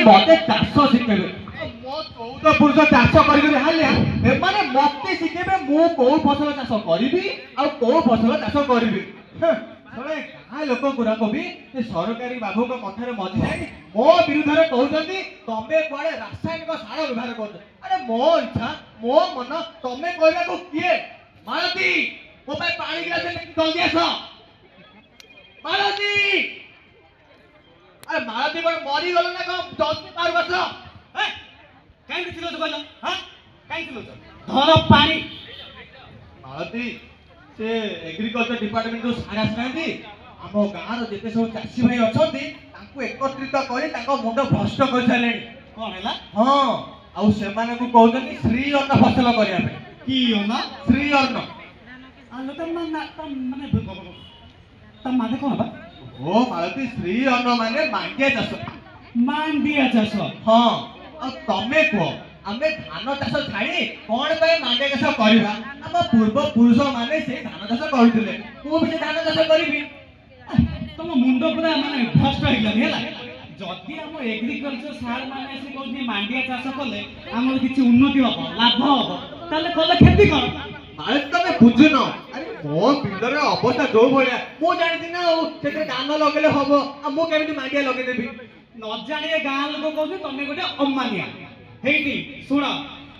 मते चाष शिखेबे मो 14 पुरुष चाष करी हालिया एमाने मते शिखेबे मो को फसल चाष करी आ को फसल चाष करी थोड़े गाँ लोक गुरा को भी सरकारी बाबू कथार मझी जाए मो विरुद्ध में कहते तमें कड़े रासायनिक सार व्यवहार कर अरे मो इच्छा मो मन तमें कहला को किए मालती मो पे पानी गिलास जल्दी आस मालती अरे मालती कोन मरी गलो ना कम जल्दी पार बस ए काई दिलो तो कहला हां काई दिलो तो धर पानी मालती से एग्रीकल्चर डिपार्टमेंट जो सारा आसना आम गाँव जिते सब चाषी भाई अच्छा एकत्रित कर मुंड भ्रष्ट कर सारे कौन है हाँ आउ से कहते श्री अन्न फसल करने कि अन्न श्री अन्न माने कौन बा ओ मालती श्री अन्न माने मांडिया चाष हाँ तमें कह आमे धान चाष छाड़ी कौन पे मांडिया चाष करवा आम पूर्व पुरुष माने से धान चाष करथिले मु भी धान चाष करिवि तुम मुंड पूरा माने भ्रष्ट होइलानी हैला जदि हम एग्रीकल्चर सार माने से कोनी मांडिया चाष कले हमर किछि उन्नति हबो लाभ हबो ताले कले खेती कर माने तमे बुझुन अरे मो बिलर अवस्था जो भलिया मु जानि ना सेते धान लगेले हबो आ मु केमिति मांडिया लगे देबि न जानिए गाँ लोक कहू तमे गोटे अमानिया हेटी सुन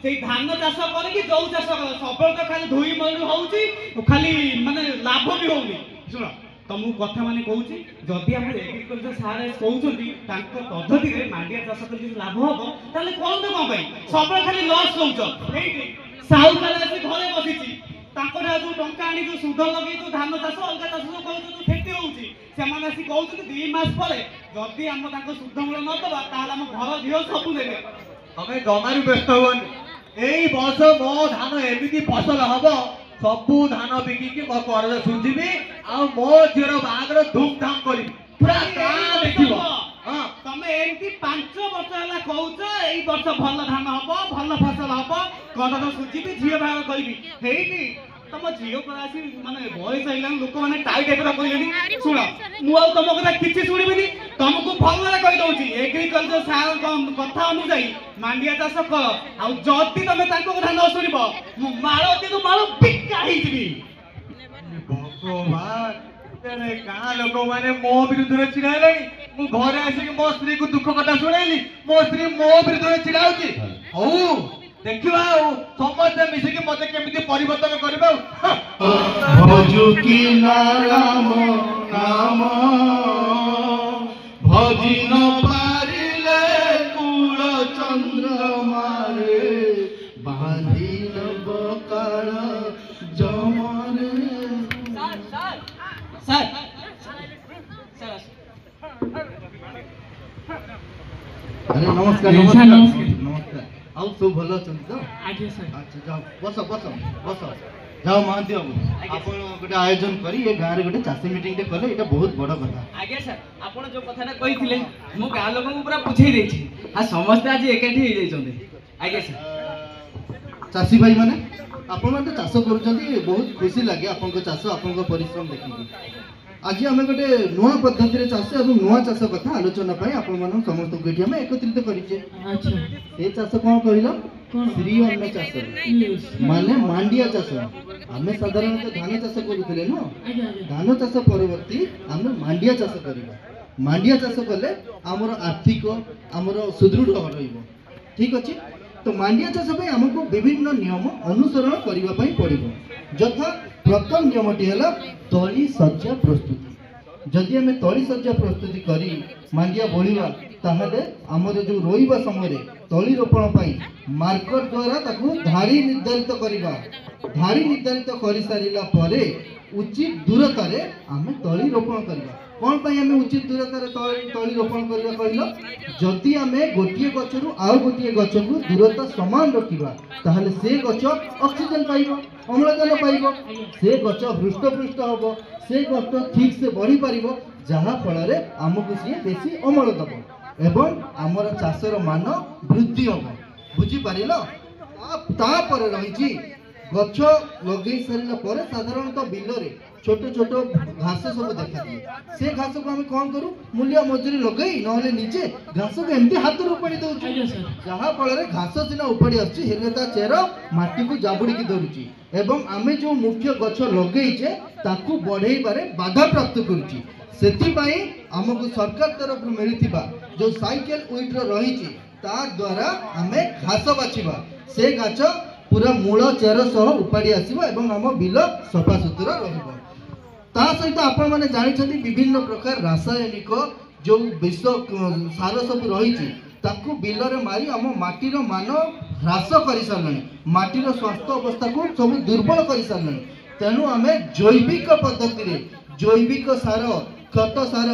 से धान चाष कर कि जो चाष कर सब तो खाली धोई मरु होउची खाली माने लाभ भी होउनी सुन तुमको कथा माने कहूची जदि हम एग्रीकल्चर सार कहउछंती तांको पद्धति रे मांडिया चाष कर लाभ होबो ताले कोन तो कोन भाई सब खाली लॉस होउछ हेटी साउकार आसी घरे बसिची तांको जो टंका आनी जो सुध लगे तो धान चाष अलगा चाष कहउछ तो खेती होउची से माने आसी कहउछ 2 मास परे जदि हम तांको सुध मूल्य न दबा ताले हम घर दियो सब देबे तमे जमारू व्यस्त होनी एई वर्ष मो धान एमिति फसल हबो सबु धान बिकी मो कर्ज सुझिबी आ मो झीर बागर धूमधाम करी पूरा गाँ देखिबो हां तमे एमिति 5 वर्ष हला कहउछ एई वर्ष भल धान हबो भल फसल हबो कर्ज सुझिबी झीर बागर करबी हेइटी तम झील परासी माने बयस आइलान लोक माने टाइट टाइप रा कहलेनी सुन मु आ तम कथा किछि सुनिबिनी तुमको भल रे कहि दउची एग्रीकल्चर सार कथा अनुसार मांडिया चाष कर आ जति तमे ताको कथा न सुनिबो मु मारती तो मारो पिक्का ही जिबी भगवान तेरे गाँ लोक माने मो विरुद्ध रे चिड़ाइलानी मु घरे आसी मो स्त्री को दुख कथा सुनाइली मो स्त्री मो विरुद्ध रे चिड़ाउची हौ देखिबा समस्त मिसिकी मते केमिति परिवर्तन करबा भजुकी नाम नाम भजी न पारिले कुल चंद्रमा रे बांधी लब काल जमरे सर अरे नमस्कार नमस्कार आउ सब भल अछंती तो आगे सर अच्छा जाओ बस जाओ महांती बाबू आपण गोटे आयोजन करी ए गाँव रे गोटे चाषी मीटिंग टे कले एटा बहुत बड़ कथा आगे सर आपण जो कथाटा कहिथिले मो गाँ लोक को पूरा बुझाई देछि आ समस्त आज एकाठी हे जाइछन्ते आगे सर चाषी भाई माने आपण माने चाष करूछन्ती बहुत खुशी लागे आपण को चाष आपण को परिश्रम देखि आज आम गोटे नुआ पद्धति चाष और नुआ चाष कथा आलोचना आपण मान समस्त को आम एकत्रित करिचे से चाष कौन कहल श्री अन्न चाष माने मांडिया चाष आम साधारणतः धान चाष करूले न धान चाष परवर्ती आम मांडिया चाष करवा मांडिया चाष कले आमर आर्थिक आमर सुदृढ़ रहिबो ठीक अछि तो मांडिया चाष पे हमको विभिन्न नियम अनुसरण करबा पई पड़िबो यथा प्रथम नियमटी है तली सज्जा प्रस्तुति जदि आम तली सज्जा प्रस्तुति करी मांडिया बोलिबा ताहले हमर जो रोइबा समय तली रोपण पई मार्कर द्वारा ताकू धारी निर्धारित करिबा धारी निर्धारित करि सारिला परे उचित दूरता रे आमे तली रोपण करिबा कौन पाई आमे उचित दूरता रे तली रोपण करिबा कहलो जदि आमे गोटिए गछरु आउ गोटिए गछकु दूरता समान रखिबा ताहले से गछ ऑक्सीजन पाइबो अम्लजान पाइबो से गछ हृष्टपुष्ट हबो से गछ ठीक से बढ़ी पारिबो जहा फल रे हमकु से बेसी अमल दबो एवं आमर चाषर मान वृद्धि हबो बुझी पारिलो तापर रही गछ लगे सारा पर साधारणतः बिलरे छोट छोट घास सब देखा दिए से घास को आम कौन करूँ मूल्य मजूरी लगे ना निजे घास को एमती हाथ उपाड़ी दौर जहाँफल घास सीना उपाड़ी आसा चेर माटी को जाबुड़ी धरुची एवं आमे जो मुख्य गछ लगेचे ताकू बढ़ेबारे बाधा प्राप्त करुची सेतिबाई आमको सरकार तरफ मिलथिबा जो साइकेल उइट्र रही ता द्वारा आमे घास बाछिबा से गाछ पूरा मूल चेर सह उपाड़ी आसीबा एवं आम बिल सफा सुतरा रहिबा ता सहित आपण माने जानिछथि विभिन्न प्रकार रासायनिक जो विष सार सब रही ताकू बिलरे मारी आम माटीर मान ह्रास कर सारे माटीर स्वास्थ्य अवस्था को सब दुर्बल कर सारे तेणु आम जैविक पद्धति जैविक सार खत सार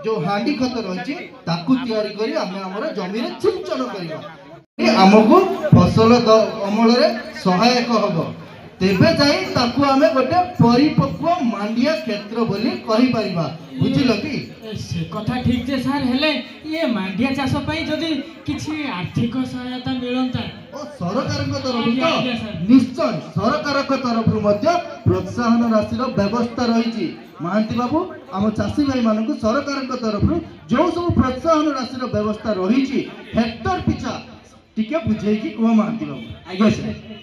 जो हांडी खत रही तैयारी करी आम आमर जमी सिंचन करवा आमको फसल अमल सहायक हम तेबे जाई ताकू आमे गोटे परिपक्व मांडिया क्षेत्र बोली कहि परिबा बुझिलो कि से कथा ठीक जे सर हेले ये मांडिया चाष पई जदी किछि आर्थिक सहायता मिलंता ओ सरकार को तरफ तो निश्चय सरकार को तरफ मध्य प्रोत्साहन राशि रो व्यवस्था रही महांती बाबू आम चाषी भाई मान को सरकार को तरफ जो सब प्रोत्साहन राशि रो व्यवस्था रही हेक्टर पिछा टिके बुझे कि को महांती बाबू आज्ञा सर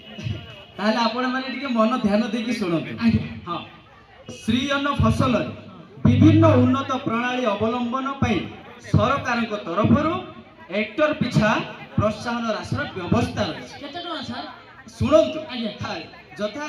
ताहले आपण माने टिके मन ध्यान देकी सुनते हां श्री अन्न फसल विभिन्न उन्नत प्रणाली अवलंबन पई सरकार को तरफरु हेक्टर पिछा प्रोत्साहन राशि व्यवस्था रही केते टका सर सुनंतु जथा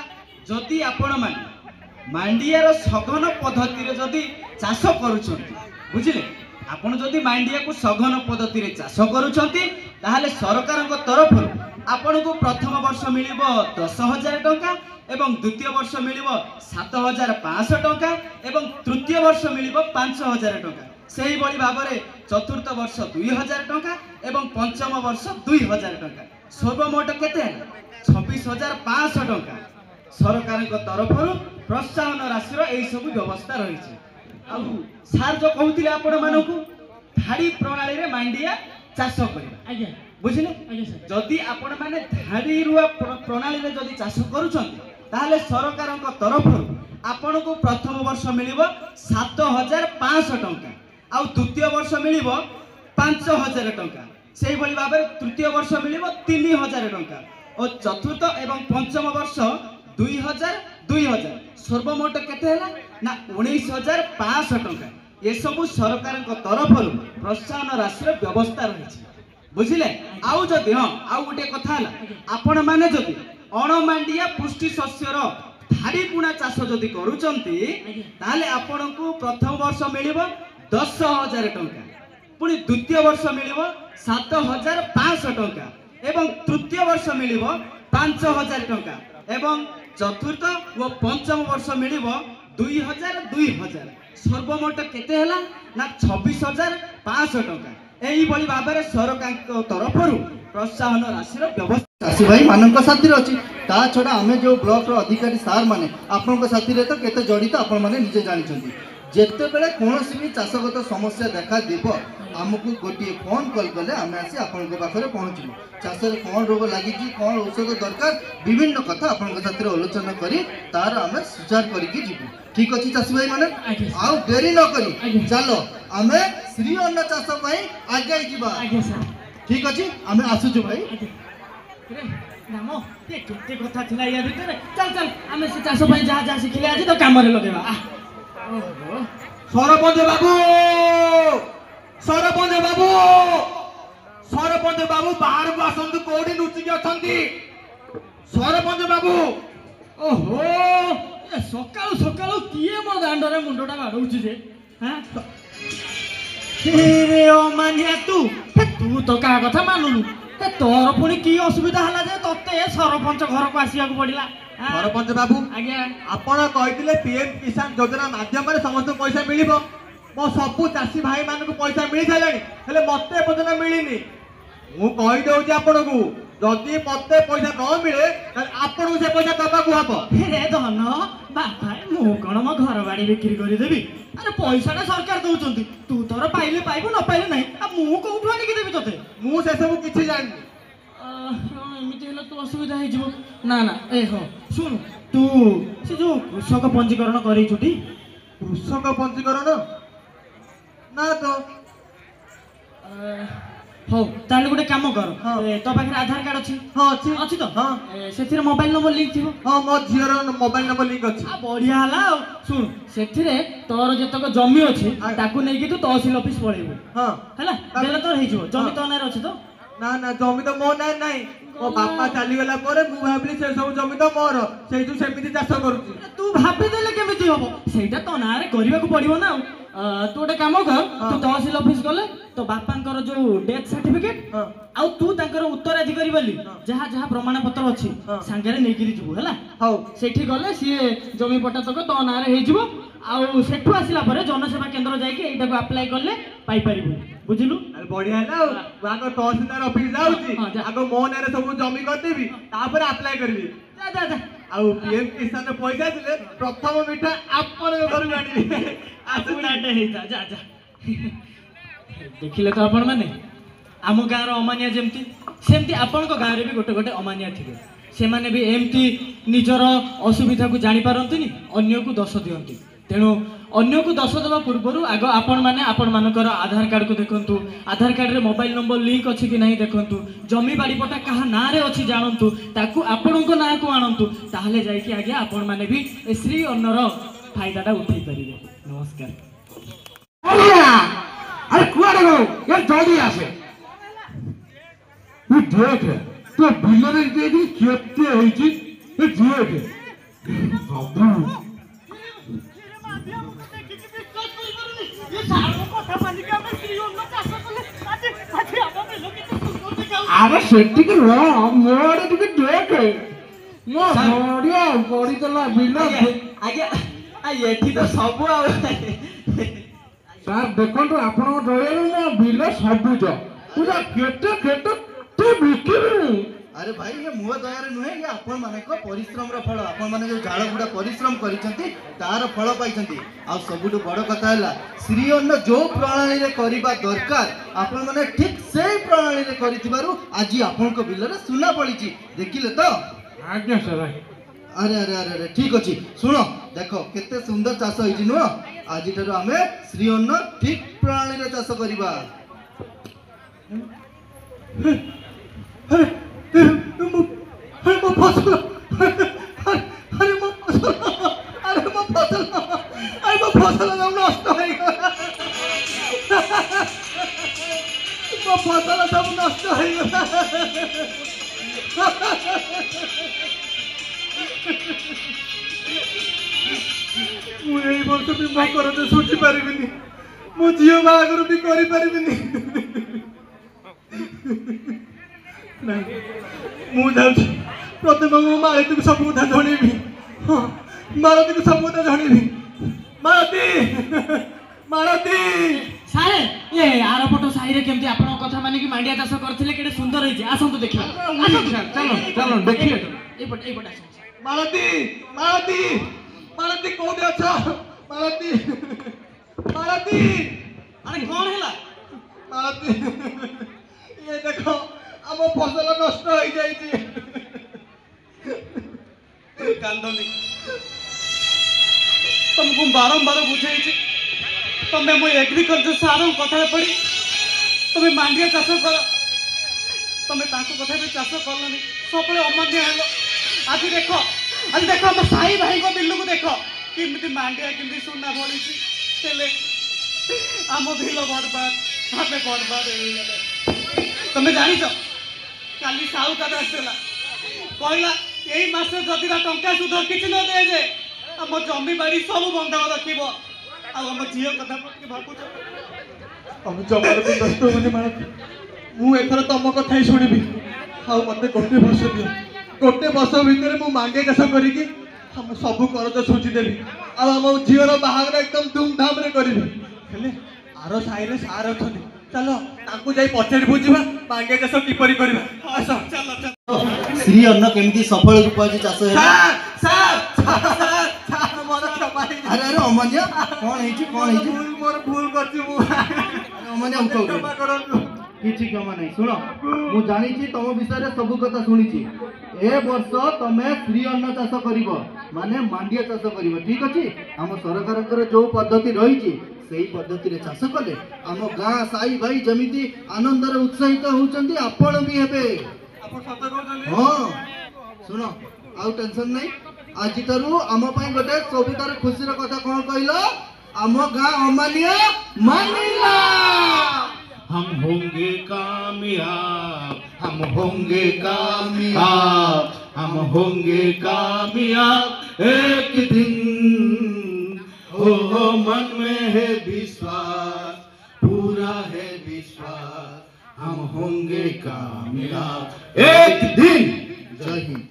जदि आपण माने मांडियार सघन पद्धति रे जदि चाष करूछंती बुझिले आपण जदि मांडिया को सघन पद्धति रे चाष करूछंती ताहले सरकार को तरफरु आपण को प्रथम वर्ष मिलिबो 10,000 टंका एवं द्वितीय वर्ष मिलिबो 7,500 टंका एवं तृतीय वर्ष मिलिबो 5,000 टंका सेही बड़ी भाबरे चतुर्थ वर्ष 2,000 टंका एवं पंचम वर्ष 2,000 टंका सर्वमोट केते 26,500 टंका सरकार को तरफरु प्रोत्साहन राशि एई सब व्यवस्था रही आ सार जो कहउतिले आपण मानकु धाड़ी प्रणाली रे मांडिया चाष करबा आज्ञा बुझिले आज्ञा सर जदि आपण माने धाड़ी रुआ प्रणाली रे जदि चाष करूछंती ताहले सरकार को तरफरु आपण को प्रथम वर्ष मिलिबो 7,500 टंका आ द्वितीय वर्ष मिलिबो 5,000 टंका सेही बली भाबे तृतीय वर्ष मिलिबो 3,000 टंका और चतुर्थ एवं पंचम वर्ष 2,000 सर्वमोट केते हैला ना 19,500 टंका ये सब सरकार को तरफरु प्रोत्साहन राशि व्यवस्था रही बुझिले आउ जदि हां आउ गोटे कथा हला आपण माने जदि अणमांडिया पुष्टि शस्यर धाड़ी पुणा चाष जदि करूचंती ताले आपण को प्रथम वर्ष मिलिबो 10,000 टंका पुणी द्वितीय वर्ष मिलिबो 7,500 टंका एवं तृतीय वर्ष मिलिबो 5,000 टंका एवं चतुर्थ व पंचम वर्ष मिलिबो 2,000 सर्वमोट केते हैला ना 26,500 टंका एही बली भाबरे सरकार को तरफरु प्रोत्साहन राशि व्यवस्था चाषी भाई मान साथी अच्छी ता छड़ा आम जो ब्लॉक अधिकारी सार मैंने आपण साथी तो केते जड़ित आपण मैंने निजे जानी जिते बेले कौन भी चाषगत समस्या देखा देव आमको गोटे फोन कॉल कले आम आसी आपण पाखे पहुँचू चाष कौन रोग लगी कौन औषध दरकार विभिन्न कथा आपण साथी आलोचना करी तार आम सुचार करके जीवु ठीक अच्छे चाषी भाई मैंने आउ देरी न करी चलो आम श्री अन्न चाष आगे जीवा ठीक अच्छे आम आसुचु भाई नामो ये केते कथा थिला या भीतर चल चल आमे से चाष पई जा जा सिखले आज तो काम रे लगेबा ओहो सरपंच बाबू सरपंच बाबू सरपंच बाबू बाहर को आसंतु कोडी नुचि के अछंती सरपंच बाबू ओहो ए सकाळु सकाळु किए मो दांडरे मुंडटा बाडौची जे हां रे ओ मानिया तू तो का कथा मानुनु ते तोर पुणी की असुविधा हला जे तते सरपंच घर को आसिया को पड़िला सरपंच बाबू आज्ञा आपण कहितले पीएम किसान योजना माध्यम रे समस्त पैसा मिलिबो मो सबु चासी भाई मान को पैसा मिल जालानी हेले मते पजना मिलिनी मु कहि दउची आपण को जदि मते पैसा न मिले त आपण से पैसा दबा को हबो रे धन बापा मु कोन म घर बाड़ी बिक्री करि देबी अरे पैसाटा सरकार दउचंती तू तोर पाइले पाइबो न पाइले नहीं आ मु कोठु आनी के देबी तते मु से सब किछि जानि ଏମିତି ହେଲେ ତ ଅସୁବିଧା ହେଇଯିବ। ନା ନା ଏ ହଁ ଶୁଣ, ତୁ ସେ ଯୋଉ କୃଷକ ପଞ୍ଜୀକରଣ କରେଇଛୁଟି? କୃଷକ ପଞ୍ଜୀକରଣ ନା ତ। ହଉ ତାହେଲେ ଗୋଟେ କାମ କର, ହଁ। ତୋ ପାଖରେ ଆଧାର କାର୍ଡ ଅଛି? ହଁ ଅଛି। ଅଛି ତ? ହଁ। ସେଥିରେ ମୋବାଇଲ ନମ୍ବର ଲିଙ୍କ ଥିବ? ହଁ ମୋ ଝିଅର ମୋବାଇଲ ନମ୍ବର ଲିଙ୍କ ଅଛି। ବଢିଆ ହେଲା ଆଉ। ଶୁଣ, ସେଥିରେ ତୋର ଯେତକ ଜମି ଅଛି ତାକୁ ନେଇକି ତୁ ତହସିଲ ଅଫିସ ପଳେଇବୁ। ହଁ ହେଲା, ଦେଲେ ତୋର ହେଇଯିବ। ଜମି ତୋ ନାଁରେ ଅଛି ତ? ନା ନା ଜମି ତ ମୋ ନାଁ ନାହିଁ। ମୋ ବାପା ଚାଲିଗଲା ପରେ ମୁଁ ଭାବିଲି ସେ ସବୁ ଜମି ତ ମୋର, ସେଇଠୁ ସେମିତି ଚାଷ କରୁଛି। ତୁ ଭାବିଦେଲେ କେମିତି ହବ? ସେଇଟା ତୋ ନାଁରେ କରିବାକୁ ପଡିବ ନା ଆଉ। ତୁ ଗୋଟେ କାମ କର, ତୁ ତହସିଲ ଅଫିସ ଗଲେ ତୋ ବାପାଙ୍କର ଯୋଉ ଡେଥ ସାର୍ଟିଫିକେଟ ଆଉ ତୁ ତାଙ୍କର ଉତ୍ତରାଧିକାରୀ ବୋଲି ଯାହା ଯାହା ପ୍ରମାଣ ପତ୍ର ଅଛି ସାଙ୍ଗରେ ନେଇକିରି ଯିବୁ ହେଲା। ହଉ ସେଠି ଗଲେ ସିଏ ଜମି ପଟା ତକ ତୋ ନାଁରେ ହେଇଯିବ। ଆଉ ସେଠୁ ଆସିଲା ପରେ ଜନସେବା କେନ୍ଦ୍ର ଯାଇକି ଏଇଟାକୁ ଆପ୍ଲାଏ କଲେ ପାଇପାରିବୁ। ବୁଝିଲୁ? ଆରେ ବଢିଆ ହେଲା ଆଉ। ମୁଁ ଆଗ ତହସିଲଦାର ଅଫିସ ଯାଉଛି, ଆଗ ମୋ ନାଁରେ ସବୁ ଜମି କରିଦେବି, ତାପରେ ଆପ୍ଲାଏ କରିବି। ଯା ଯା ଯା। ଆଉ ପିଏମ କିଷାନ ପଇସା ଆସିଲେ ପ୍ରଥମ ମିଠା ଆପଣଙ୍କ ଘରକୁ ଆଣିବି। ଆସୁନାଟେ ହେଇଥା, ଯା ଯା। ଦେଖିଲେ ତ ଆପଣ ମାନେ, ଆମ ଗାଁର ଅମାନିଆ ଯେମିତି ସେମିତି ଆପଣଙ୍କ ଗାଁରେ ବି ଗୋଟେ ଗୋଟେ ଅମାନିଆ ଥିବେ। ସେମାନେ ବି ଏମିତି ନିଜର ଅସୁବିଧାକୁ ଜାଣିପାରନ୍ତିନି, ଅନ୍ୟକୁ ଦୋଷ ଦିଅନ୍ତି। ତେଣୁ ଅନ୍ୟକୁ ଦୋଷ ଦେବା ପୂର୍ବରୁ ଆଗ ଆପଣମାନେ ଆପଣମାନଙ୍କର ଆଧାର କାର୍ଡକୁ ଦେଖନ୍ତୁ। ଆଧାର କାର୍ଡରେ ମୋବାଇଲ ନମ୍ବର ଲିଙ୍କ ଅଛି କି ନାହିଁ ଦେଖନ୍ତୁ। ଜମି ବାଡ଼ିପଟା କାହା ନାଁରେ ଅଛି ଜାଣନ୍ତୁ, ତାକୁ ଆପଣଙ୍କ ନାଁକୁ ଆଣନ୍ତୁ। ତାହେଲେ ଯାଇକି ଆଜ୍ଞା ଆପଣମାନେ ବି ଏ ଶ୍ରୀ ଅନ୍ନର ଫାଇଦାଟା ଉଠେଇ ପାରିବେ। ନମସ୍କାର। আরে কুয়ারে গো এ জলদি আসে তুই দেখে তো বিলরে দেখি কেতে হইছি এ দেখে বাবু আরে সেটিকে মোড়ে টিকে দেখে ମୋ ବଢିଆ ପଡିଥିଲା ବିଲ ଏଠି ତ ସବୁ ଆଉ ସାର୍ ଦେଖନ୍ତୁ ଆପଣଙ୍କ ଦୟାରୁ ମୋ ବିଲ ସବୁଜ ପୁରା କେତେ କେତେ ତୁ ବିକିବି। ଆରେ ଭାଇ ଇଏ ମୋ ଦୟାରେ ନୁହେଁ, ଇଏ ଆପଣମାନଙ୍କ ପରିଶ୍ରମର ଫଳ। ଆପଣମାନେ ଯୋଉ ଝାଳ ବୁଡ଼ା ପରିଶ୍ରମ କରିଛନ୍ତି ତାର ଫଳ ପାଇଛନ୍ତି। ଆଉ ସବୁଠୁ ବଡ଼ କଥା ହେଲା, ଶ୍ରୀ ଅନ୍ନ ଯୋଉ ପ୍ରଣାଳୀରେ କରିବା ଦରକାର ଆପଣମାନେ ଠିକ ସେଇ ପ୍ରଣାଳୀରେ କରିଥିବାରୁ ଆଜି ଆପଣଙ୍କ ବିଲରେ ସୁନା ପଡ଼ିଛି। ଦେଖିଲେ ତ? ଆଜ୍ଞା ସାର୍। ଆରେ ଆରେ ଆରେ ଆରେ ଠିକ ଅଛି। ଶୁଣ ଦେଖ କେତେ ସୁନ୍ଦର ଚାଷ ହେଇଛି ନୁହଁ? ଆଜିଠାରୁ ଆମେ ଶ୍ରୀ ଅନ୍ନ ଠିକ ପ୍ରଣାଳୀରେ ଚାଷ କରିବା। ଫସଲ ସବୁ ନଷ୍ଟ ହେଇଗଲା। ମୁଁ ଏଇ ବର୍ଷ ବି ମୋ କରଜ ଶୁଝି ପାରିବିନି, ମୋ ଝିଅ ବାହାଘର ବି କରିପାରିବିନି। ନାଇଁ ମୁଁ ଯାଉଛି, ପ୍ରଥମେ ମୁଁ ମାଳତୀକୁ ସବୁ କଥା ଜଣେଇବି। ହଁ ମାଳତୀକୁ ସବୁ କଥା ଜଣେଇବି। ମାଳତୀ ମାଳତୀ ସାରେ ଏ ଆରପଟ ସାହିରେ କେମିତି ଆପଣଙ୍କ କଥା ମାନିକି ମାଣ୍ଡିଆ ଚାଷ କରିଥିଲେ କେତେ ସୁନ୍ଦର ହେଇଛି। ଆସନ୍ତୁ ଦେଖିବା। ଚାଲ ଚାଲ ଦେଖିଲେ ଏଇପଟେ ଏଇପଟେ ଆସନ୍ତୁ। ମାଳତୀ ମାଳତୀ ମାଳତୀ କୋଉଠି ଅଛ? ମାଳତୀ ମାଳତୀ ଆରେ କଣ ହେଲା? ମାଳତୀ ଇଏ ଦେଖ ଆମ ଫସଲ ନଷ୍ଟ ହେଇଯାଇଛି। କାନ୍ଦନି, ତମକୁ ବାରମ୍ବାର ବୁଝେଇଛି ତମେ ମୋ ଏଗ୍ରିକଲଚର ସାରଙ୍କ କଥାରେ ପଡ଼ି ତମେ ମାଣ୍ଡିଆ ଚାଷ କର। ତମେ ତାଙ୍କ କଥା ବି ଚାଷ କଲନି, ସବୁବେଳେ ଅମାନ୍ୟ ହେଲ। ଆଜି ଦେଖ ଆମ ସାଇ ଭାଇଙ୍କ ବିଲକୁ ଦେଖ କେମିତି ମାଣ୍ଡିଆ କେମିତି ସୁନା ଭଳିଛି। ହେଲେ ଆମ ବିଲ ବର୍ବାଦ, ଆମେ ବର୍ବାଦ ହେଇଗଲେ। ତମେ ଜାଣିଛ କାଲି ସାହୁକାର ଆସିଥିଲା, କହିଲା ଏଇ ମାସରେ ଯଦି ନା ଟଙ୍କା ସୁଧ କିଛି ନ ଦିଆଯାଏ ଆମ ଜମି ବାଡ଼ି ସବୁ ବନ୍ଧକ ରଖିବ। ଆଉ ଆମ ଝିଅ କଥା ପ୍ରତି ଭାବୁଛ? ତମେ ଜମାରୁ ବି ବ୍ୟସ୍ତ ହୁଅନି ମାଳତୀ, ମୁଁ ଏଥର ତମ କଥା ହିଁ ଶୁଣିବି। ଆଉ ମତେ ଗୋଟେ ବର୍ଷ ଦିଅ, ଗୋଟେ ବର୍ଷ ଭିତରେ ମୁଁ ମାଣ୍ଡିଆ ଚାଷ କରିକି ଆମ ସବୁ କରଜ ଶୁଝିଦେବି। ଆଉ ଆମ ଝିଅର ବାହାଘର ଏକଦମ ଧୁମଧାମରେ କରିବି। ହେଲେ ଆର ସାହିରେ ସାର୍ ଅଛନ୍ତି, ଚାଲ ତାଙ୍କୁ ଯାଇ ପଚାରି ବୁଝିବା ମାଣ୍ଡିଆ ଚାଷ କିପରି କରିବା। ଆସ ଚାଲ ଚାଲ। ଶ୍ରୀ ଅନ୍ନ କେମିତି ସଫଳ ରୂପ ଆଜି ଚାଷ ହେଲା? ଆରେ ଆରେ ଅମାନ୍ୟ କଣ ହେଇଛି କଣ ହେଇଛି? ମୋର ଭୁଲ କରିଛି ମୁଁ। ଅମାନ୍ୟ ଉଠ କ୍ଷମା କରନ୍ତୁ। କିଛି କ୍ଷମା ନାହିଁ। ଶୁଣ, ମୁଁ ଜାଣିଛି ତମ ବିଷୟରେ ସବୁ କଥା ଶୁଣିଛି। ଏ ବର୍ଷ ତମେ ଶ୍ରୀ ଅନ୍ନ ଚାଷ କରିବ, ମାନେ ମାଣ୍ଡିଆ ଚାଷ କରିବ, ଠିକ ଅଛି? ଆମ ସରକାରଙ୍କର ଯୋଉ ପଦ୍ଧତି ରହିଛି ସେଇ ପଦ୍ଧତିରେ ଚାଷ କଲେ ଆମ ଗାଁ ସାଇ ଭାଇ ଯେମିତି ଆନନ୍ଦରେ ଉତ୍ସାହିତ ହଉଛନ୍ତି ଆପଣ ବି ହେବେ। ହଁ, ଶୁଣ, ଆଉ ଟେନସନ ନାହିଁ। ଆଜିଠାରୁ ଆମ ପାଇଁ ଗୋଟେ ସବୁଠାରୁ ଖୁସିର କଥା କଣ କହିଲ? ଆମ ଗାଁ ଅମାନିଆ ମାନିଲା। हम होंगे कामयाब, हम होंगे कामयाब, हम होंगे कामयाब एक दिन। हो मन में है विश्वास, पूरा है विश्वास, हम होंगे कामयाब एक दिन। जय हिंद।